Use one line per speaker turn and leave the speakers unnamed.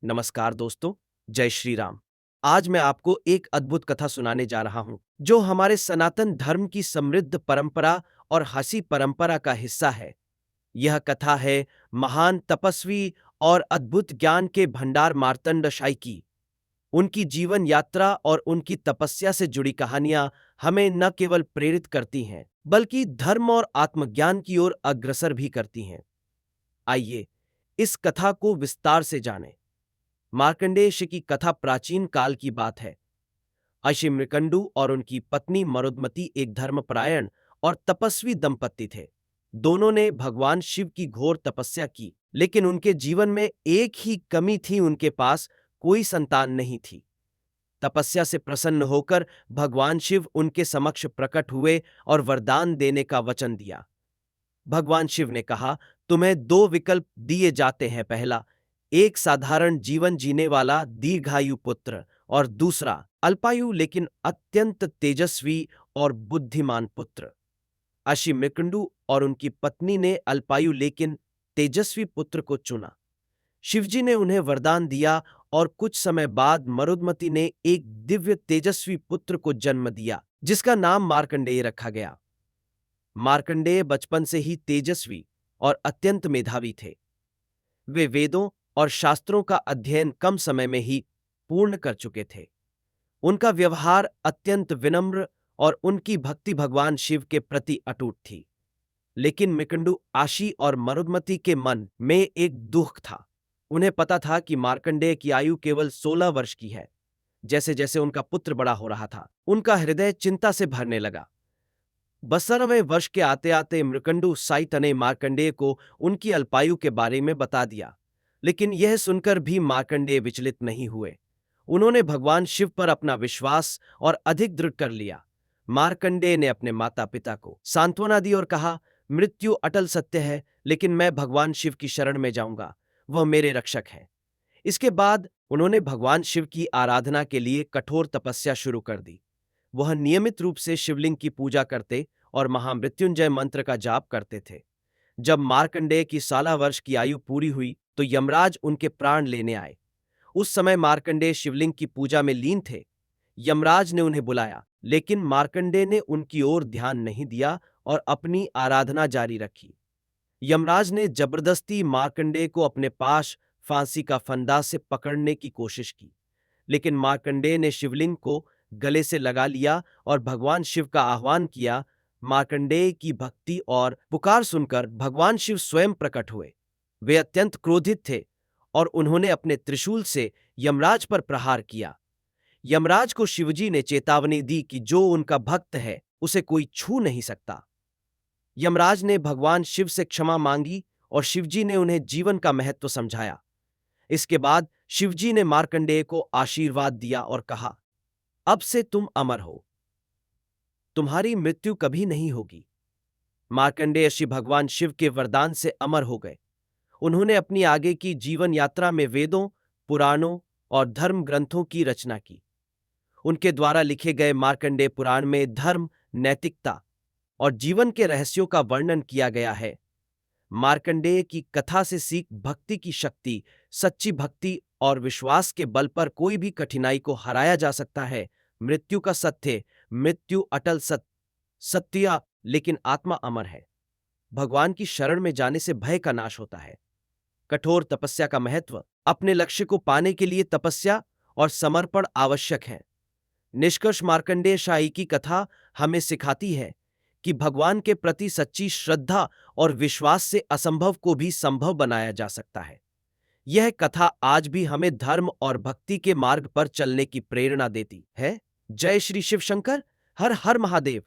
नमस्कार दोस्तों, जय श्री राम। आज मैं आपको एक अद्भुत कथा सुनाने जा रहा हूं, जो हमारे सनातन धर्म की समृद्ध परंपरा और हंसी परंपरा का हिस्सा है। यह कथा है महान तपस्वी और अद्भुत ज्ञान के भंडार मार्तंड शाही की। उनकी जीवन यात्रा और उनकी तपस्या से जुड़ी कहानियां हमें न केवल प्रेरित करती हैं, बल्कि धर्म और आत्मज्ञान की ओर अग्रसर भी करती हैं। आइए इस कथा को विस्तार से जानें। मार्कंडेय ऋषि की कथा प्राचीन काल की बात है। ऋषि मृकंडु और उनकी पत्नी मरुदमती एक धर्मपरायण और तपस्वी दंपति थे। दोनों ने भगवान शिव की घोर तपस्या की, लेकिन उनके जीवन में एक ही कमी थी, उनके पास कोई संतान नहीं थी। तपस्या से प्रसन्न होकर भगवान शिव उनके समक्ष प्रकट हुए और वरदान देने का वचन दिया। भगवान शिव ने कहा, तुम्हें दो विकल्प दिए जाते हैं। पहला, एक साधारण जीवन जीने वाला दीर्घायु पुत्र, और दूसरा, अल्पायु लेकिन अत्यंत तेजस्वी और बुद्धिमान पुत्र। ऋषि मृकंडु और उनकी पत्नी ने अल्पायु लेकिन तेजस्वी पुत्र को चुना। शिवजी ने उन्हें वरदान दिया और कुछ समय बाद मरुदमती ने एक दिव्य तेजस्वी पुत्र को जन्म दिया, जिसका नाम मार्कंडेय रखा गया। मार्कंडेय बचपन से ही तेजस्वी और अत्यंत मेधावी थे। वे वेदों और शास्त्रों का अध्ययन कम समय में ही पूर्ण कर चुके थे। उनका व्यवहार अत्यंत विनम्र और उनकी भक्ति भगवान शिव के प्रति अटूट थी। लेकिन मृकंडु आशी और मरुदमती के मन में एक दुख था। उन्हें पता था कि मार्कंडेय की आयु केवल 16 वर्ष की है। जैसे जैसे उनका पुत्र बड़ा हो रहा था, उनका हृदय चिंता से भरने लगा। 12वें वर्ष के आते आते मृकंडु साइत ने मार्कंडेय को उनकी अल्पायु के बारे में बता दिया, लेकिन यह सुनकर भी मार्कंडेय विचलित नहीं हुए। उन्होंने भगवान शिव पर अपना विश्वास और अधिक दृढ़ कर लिया। मार्कंडेय ने अपने माता पिता को सांत्वना दी और कहा, मृत्यु अटल सत्य है, लेकिन मैं भगवान शिव की शरण में जाऊंगा, वह मेरे रक्षक हैं। इसके बाद उन्होंने भगवान शिव की आराधना के लिए कठोर तपस्या शुरू कर दी। वह नियमित रूप से शिवलिंग की पूजा करते और महामृत्युंजय मंत्र का जाप करते थे। जब मार्कंडेय की 16 वर्ष की आयु पूरी हुई तो यमराज उनके प्राण लेने आए। उस समय मार्कंडेय शिवलिंग की पूजा में लीन थे। यमराज ने उन्हें बुलाया, लेकिन मार्कंडेय ने उनकी ओर ध्यान नहीं दिया और अपनी आराधना जारी रखी। यमराज ने जबरदस्ती मार्कंडेय को अपने पास फांसी का फंदा से पकड़ने की कोशिश की, लेकिन मार्कंडेय ने शिवलिंग को गले से लगा लिया और भगवान शिव का आह्वान किया। मार्कंडेय की भक्ति और पुकार सुनकर भगवान शिव स्वयं प्रकट हुए। वे अत्यंत क्रोधित थे और उन्होंने अपने त्रिशूल से यमराज पर प्रहार किया। यमराज को शिवजी ने चेतावनी दी कि जो उनका भक्त है उसे कोई छू नहीं सकता। यमराज ने भगवान शिव से क्षमा मांगी और शिवजी ने उन्हें जीवन का महत्व समझाया। इसके बाद शिवजी ने मार्कंडेय को आशीर्वाद दिया और कहा, अब से तुम अमर हो, तुम्हारी मृत्यु कभी नहीं होगी। मार्कंडेय ऋषि भगवान शिव के वरदान से अमर हो गए। उन्होंने अपनी आगे की जीवन यात्रा में वेदों, पुराणों और धर्म ग्रंथों की रचना की। उनके द्वारा लिखे गए मार्कंडेय पुराण में धर्म, नैतिकता और जीवन के रहस्यों का वर्णन किया गया है। मार्कंडेय की कथा से सीख भक्ति की शक्ति, सच्ची भक्ति और विश्वास के बल पर कोई भी कठिनाई को हराया जा सकता है। मृत्यु का सत्य, मृत्यु अटल सत्य, लेकिन आत्मा अमर है। भगवान की शरण में जाने से भय का नाश होता है। कठोर तपस्या का महत्व, अपने लक्ष्य को पाने के लिए तपस्या और समर्पण आवश्यक है। निष्कर्ष, मार्कंडेय शाही की कथा हमें सिखाती है कि भगवान के प्रति सच्ची श्रद्धा और विश्वास से असंभव को भी संभव बनाया जा सकता है। यह कथा आज भी हमें धर्म और भक्ति के मार्ग पर चलने की प्रेरणा देती है। जय श्री शिव शंकर, हर हर महादेव।